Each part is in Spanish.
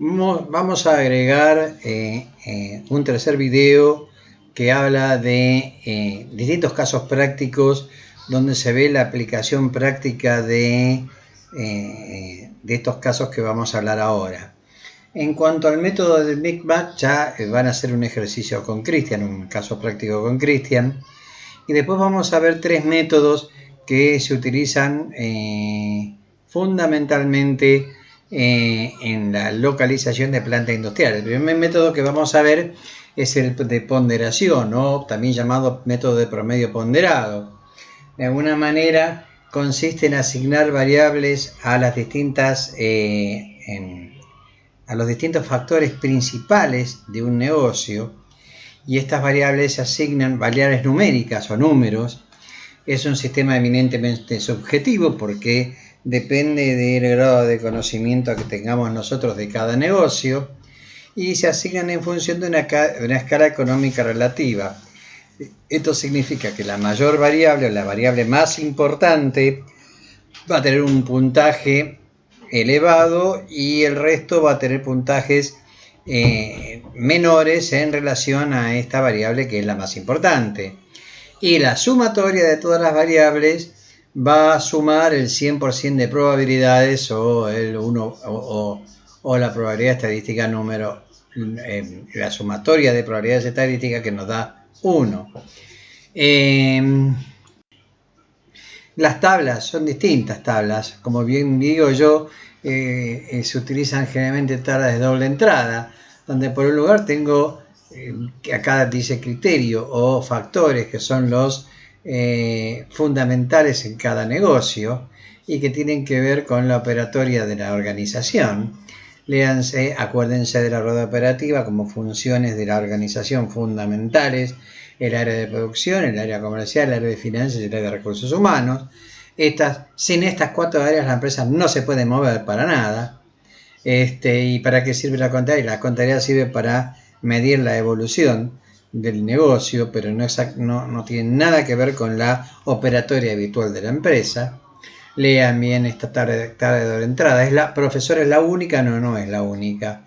Vamos a agregar un tercer video que habla de distintos casos prácticos donde se ve la aplicación práctica de estos casos que vamos a hablar ahora. En cuanto al método del Big Bang, ya van a hacer un ejercicio con Cristian, un caso práctico con Cristian, y después vamos a ver tres métodos que se utilizan fundamentalmente en la localización de planta industrial. El primer método que vamos a ver es el de ponderación, o también llamado método de promedio ponderado. De alguna manera consiste en asignar variables a las distintas a los distintos factores principales de un negocio, y estas variables se asignan variables numéricas o números. Es un sistema eminentemente subjetivo porque depende del grado de conocimiento que tengamos nosotros de cada negocio, y se asignan en función de una escala económica relativa. Esto significa que la mayor variable, o la variable más importante, va a tener un puntaje elevado y el resto va a tener puntajes menores en relación a esta variable que es la más importante. Y la sumatoria de todas las variables va a sumar el 100% de probabilidades o el 1 o la probabilidad estadística número, la sumatoria de probabilidades estadísticas que nos da 1. Las tablas son distintas tablas, como bien digo yo, se utilizan generalmente tablas de doble entrada, donde por un lugar tengo, acá dice criterio o factores que son los fundamentales en cada negocio y que tienen que ver con la operatoria de la organización. Léanse, acuérdense de la rueda operativa como funciones de la organización fundamentales: el área de producción, el área comercial, el área de finanzas y el área de recursos humanos. Sin estas cuatro áreas la empresa no se puede mover para nada. ¿Y para qué sirve la contabilidad? La contabilidad sirve para medir la evolución del negocio, pero no tiene nada que ver con la operatoria habitual de la empresa. Lean bien esta tabla de doble entrada. Profesor, ¿es la única? No es la única.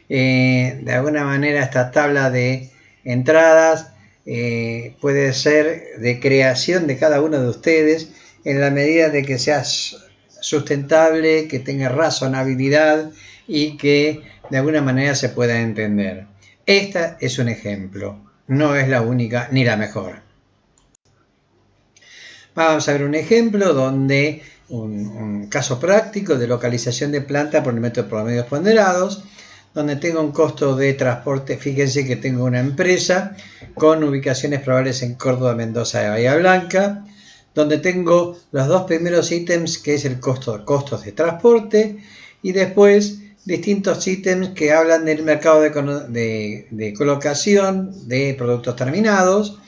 De alguna manera esta tabla de entradas puede ser de creación de cada uno de ustedes en la medida de que sea sustentable, que tenga razonabilidad y que de alguna manera se pueda entender. Esta es un ejemplo, no es la única ni la mejor. Vamos a ver un ejemplo donde un caso práctico de localización de planta por el método de promedios ponderados, donde tengo un costo de transporte. Fíjense que tengo una empresa con ubicaciones probables en Córdoba, Mendoza y Bahía Blanca, donde tengo los dos primeros ítems, que es el costos de transporte, y después distintos ítems que hablan del mercado de colocación de productos terminados,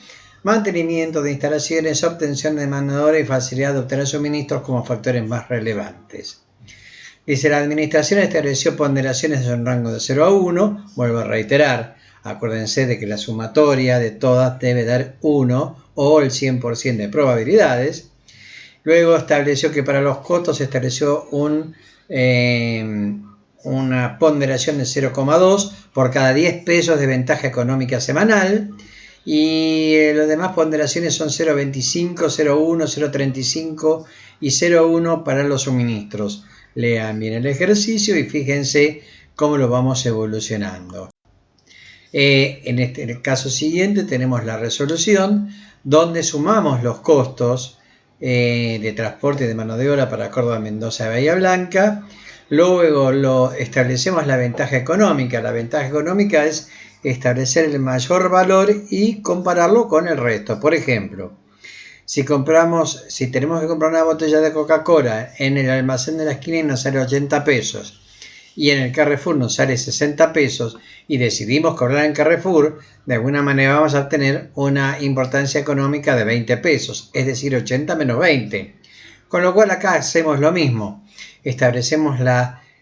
mantenimiento de instalaciones, obtención de mano de obra y facilidad de obtener suministros como factores más relevantes. Dice, la administración estableció ponderaciones en un rango de 0 a 1, vuelvo a reiterar, acuérdense de que la sumatoria de todas debe dar 1 o el 100% de probabilidades. Luego estableció que para los costos se estableció una ponderación de 0,2 por cada 10 pesos de ventaja económica semanal, y las demás ponderaciones son 0,25, 0,1, 0,35 y 0,1 para los suministros. Lean bien el ejercicio y fíjense cómo lo vamos evolucionando. En el caso siguiente tenemos la resolución, donde sumamos los costos de transporte de mano de obra para Córdoba, Mendoza y Bahía Blanca. Luego establecemos la ventaja económica. La ventaja económica es establecer el mayor valor y compararlo con el resto. Por ejemplo, si tenemos que comprar una botella de Coca-Cola en el almacén de la esquina y nos sale 80 pesos, y en el Carrefour nos sale 60 pesos, y decidimos cobrar en Carrefour, de alguna manera vamos a obtener una importancia económica de 20 pesos, es decir, 80 menos 20. Con lo cual acá hacemos lo mismo. Establecemos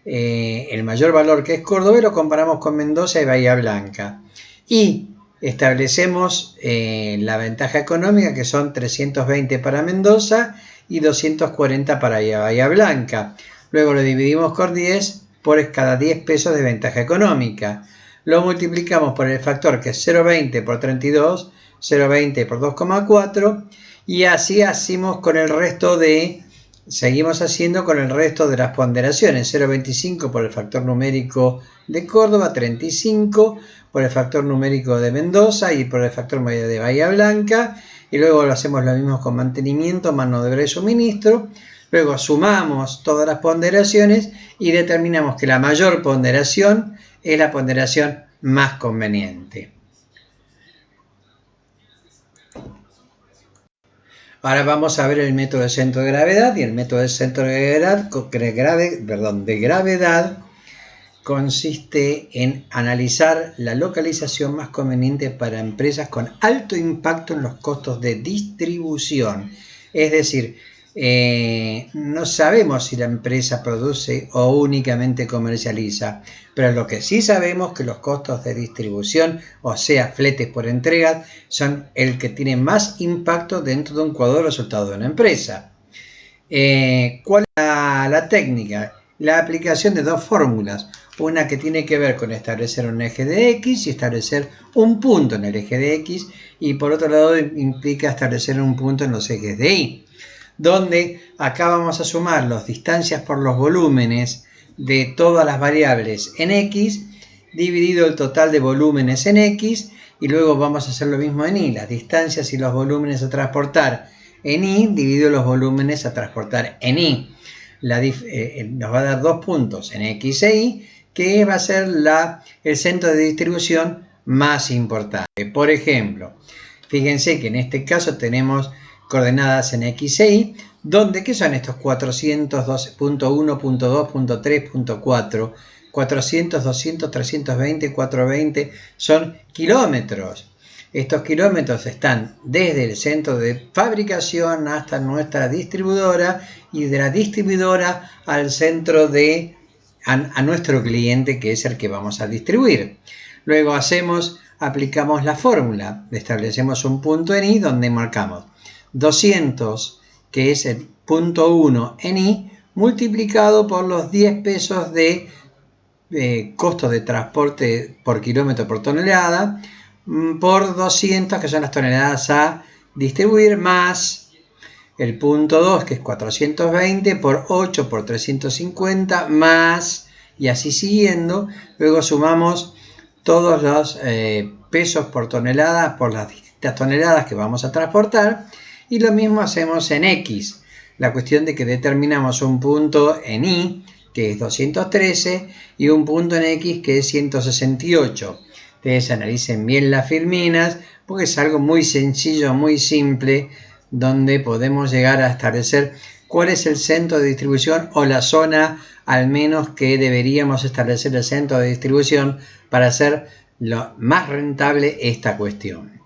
el mayor valor, que es Córdoba, y lo comparamos con Mendoza y Bahía Blanca. Y establecemos la ventaja económica, que son 320 para Mendoza y 240 para Bahía Blanca. Luego lo dividimos por 10 por cada 10 pesos de ventaja económica. Lo multiplicamos por el factor que es 0,20 por 32, 0,20 por 2,4 y así hacemos con el resto de... Seguimos haciendo con el resto de las ponderaciones, 0,25 por el factor numérico de Córdoba, 35 por el factor numérico de Mendoza y por el factor de Bahía Blanca, y luego lo hacemos lo mismo con mantenimiento, mano de obra y suministro. Luego sumamos todas las ponderaciones y determinamos que la mayor ponderación es la ponderación más conveniente. Ahora vamos a ver el método de centro de gravedad, y el método de centro de gravedad consiste en analizar la localización más conveniente para empresas con alto impacto en los costos de distribución. Es decir, no sabemos si la empresa produce o únicamente comercializa, pero lo que sí sabemos es que los costos de distribución, o sea, fletes por entrega, son el que tiene más impacto dentro de un cuadro de resultados de una empresa. ¿Cuál es la técnica? La aplicación de dos fórmulas, una que tiene que ver con establecer un eje de X y establecer un punto en el eje de X, y por otro lado implica establecer un punto en los ejes de Y, donde acá vamos a sumar las distancias por los volúmenes de todas las variables en X, dividido el total de volúmenes en X, y luego vamos a hacer lo mismo en Y, las distancias y los volúmenes a transportar en Y, dividido los volúmenes a transportar en Y. Nos va a dar dos puntos en X e Y, que va a ser el centro de distribución más importante. Por ejemplo, fíjense que en este caso tenemos coordenadas en X e Y, donde, ¿qué son estos 412.1.2.3.4? 400, 200, 320, 420 son kilómetros. Estos kilómetros están desde el centro de fabricación hasta nuestra distribuidora, y de la distribuidora al centro a nuestro cliente, que es el que vamos a distribuir. Luego aplicamos la fórmula, establecemos un punto en Y donde marcamos 200, que es el punto 1 en Y, multiplicado por los 10 pesos de costo de transporte por kilómetro por tonelada, por 200, que son las toneladas a distribuir, más el punto 2, que es 420, por 8 por 350, más, y así siguiendo. Luego sumamos todos los pesos por tonelada por las distintas toneladas que vamos a transportar, y lo mismo hacemos en X. La cuestión de que determinamos un punto en Y, que es 213, y un punto en X, que es 168. Ustedes analicen bien las filminas, porque es algo muy sencillo, muy simple, donde podemos llegar a establecer cuál es el centro de distribución, o la zona al menos que deberíamos establecer el centro de distribución para hacer lo más rentable esta cuestión.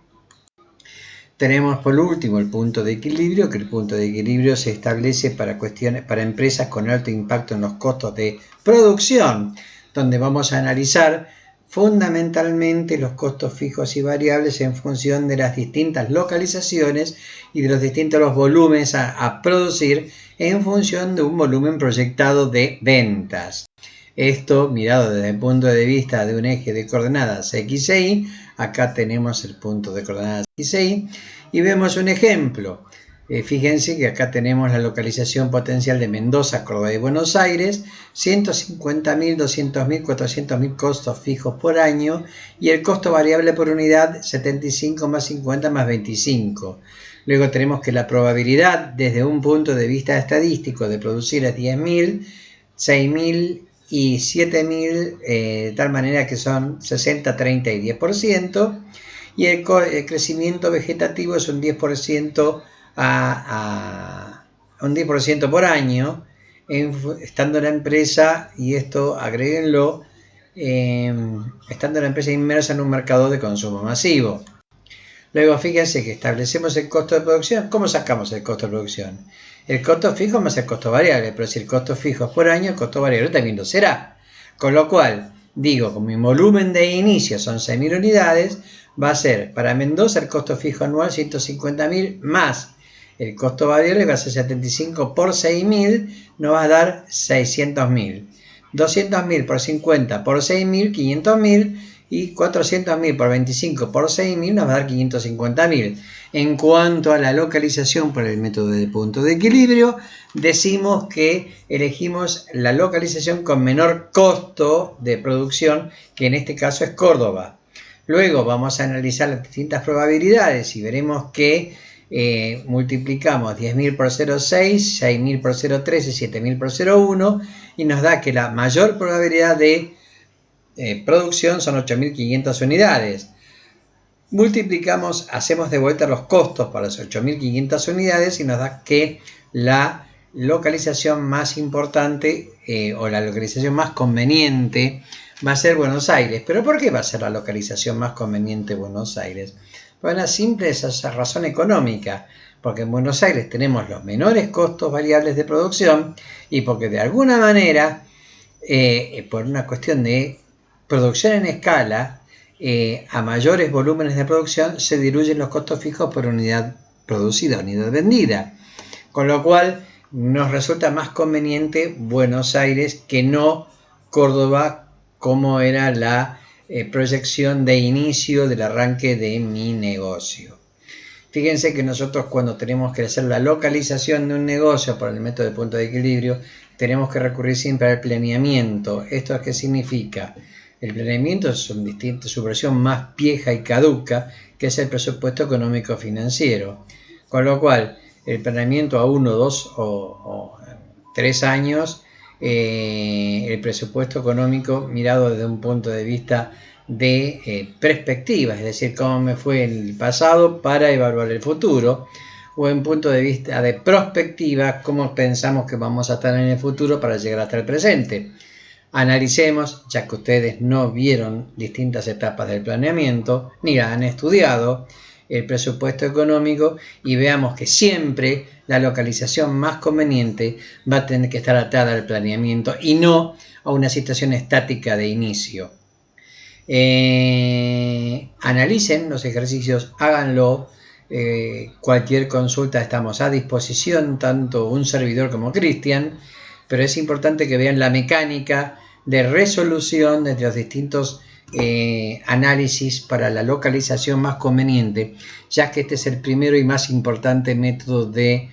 Tenemos por último el punto de equilibrio, que el punto de equilibrio se establece para empresas con alto impacto en los costos de producción, donde vamos a analizar fundamentalmente los costos fijos y variables en función de las distintas localizaciones y de los distintos volúmenes a producir en función de un volumen proyectado de ventas. Esto mirado desde el punto de vista de un eje de coordenadas X e Y. Acá tenemos el punto de coordenadas X e Y y vemos un ejemplo. Fíjense que acá tenemos la localización potencial de Mendoza, Córdoba y Buenos Aires, 150.000, 200.000, 400.000 costos fijos por año, y el costo variable por unidad 75 más 50 más 25. Luego tenemos que la probabilidad desde un punto de vista estadístico de producir es 10.000, 6.000 y 7.000, de tal manera que son 60, 30 y 10%, y el crecimiento vegetativo es un 10%, un 10% por año, estando la empresa, y esto agréguenlo, estando la empresa inmersa en un mercado de consumo masivo. Luego fíjense que establecemos el costo de producción. ¿Cómo sacamos el costo de producción? El costo fijo más el costo variable, pero si el costo fijo es por año, el costo variable también lo será. Con lo cual, digo, con mi volumen de inicio son 6.000 unidades, va a ser para Mendoza el costo fijo anual 150.000 más el costo variable, va a ser 75 por 6.000, nos va a dar 600.000. 200.000 por 50 por 6.000, 500.000, y 400.000 por 25 por 6.000 nos va a dar 550.000. En cuanto a la localización por el método de punto de equilibrio, decimos que elegimos la localización con menor costo de producción, que en este caso es Córdoba. Luego vamos a analizar las distintas probabilidades y veremos que multiplicamos 10.000 por 0,6, 6.000 por 0,13, 7.000 por 0,1 y nos da que la mayor probabilidad de producción son 8.500 unidades. Multiplicamos, hacemos de vuelta los costos para las 8.500 unidades y nos da que la localización más importante o la localización más conveniente va a ser Buenos Aires. ¿Pero por qué va a ser la localización más conveniente Buenos Aires? Por una simple razón económica, porque en Buenos Aires tenemos los menores costos variables de producción y porque de alguna manera, por una cuestión de producción en escala, a mayores volúmenes de producción se diluyen los costos fijos por unidad producida, unidad vendida. Con lo cual nos resulta más conveniente Buenos Aires que no Córdoba, como era la proyección de inicio del arranque de mi negocio. Fíjense que nosotros cuando tenemos que hacer la localización de un negocio por el método de punto de equilibrio, tenemos que recurrir siempre al planeamiento. ¿Esto qué significa? El planeamiento es su versión más vieja y caduca, que es el presupuesto económico financiero. Con lo cual, el planeamiento a 1, 2 o 3 años, el presupuesto económico mirado desde un punto de vista de perspectiva, es decir, cómo me fue en el pasado para evaluar el futuro, o en punto de vista de prospectiva, cómo pensamos que vamos a estar en el futuro para llegar hasta el presente. Analicemos, ya que ustedes no vieron distintas etapas del planeamiento, ni la han estudiado, el presupuesto económico, y veamos que siempre la localización más conveniente va a tener que estar atada al planeamiento y no a una situación estática de inicio. Analicen los ejercicios, háganlo. Cualquier consulta estamos a disposición, tanto un servidor como Cristian, pero es importante que vean la mecánica de resolución de los distintos análisis para la localización más conveniente, ya que este es el primero y más importante método de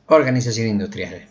organización industrial.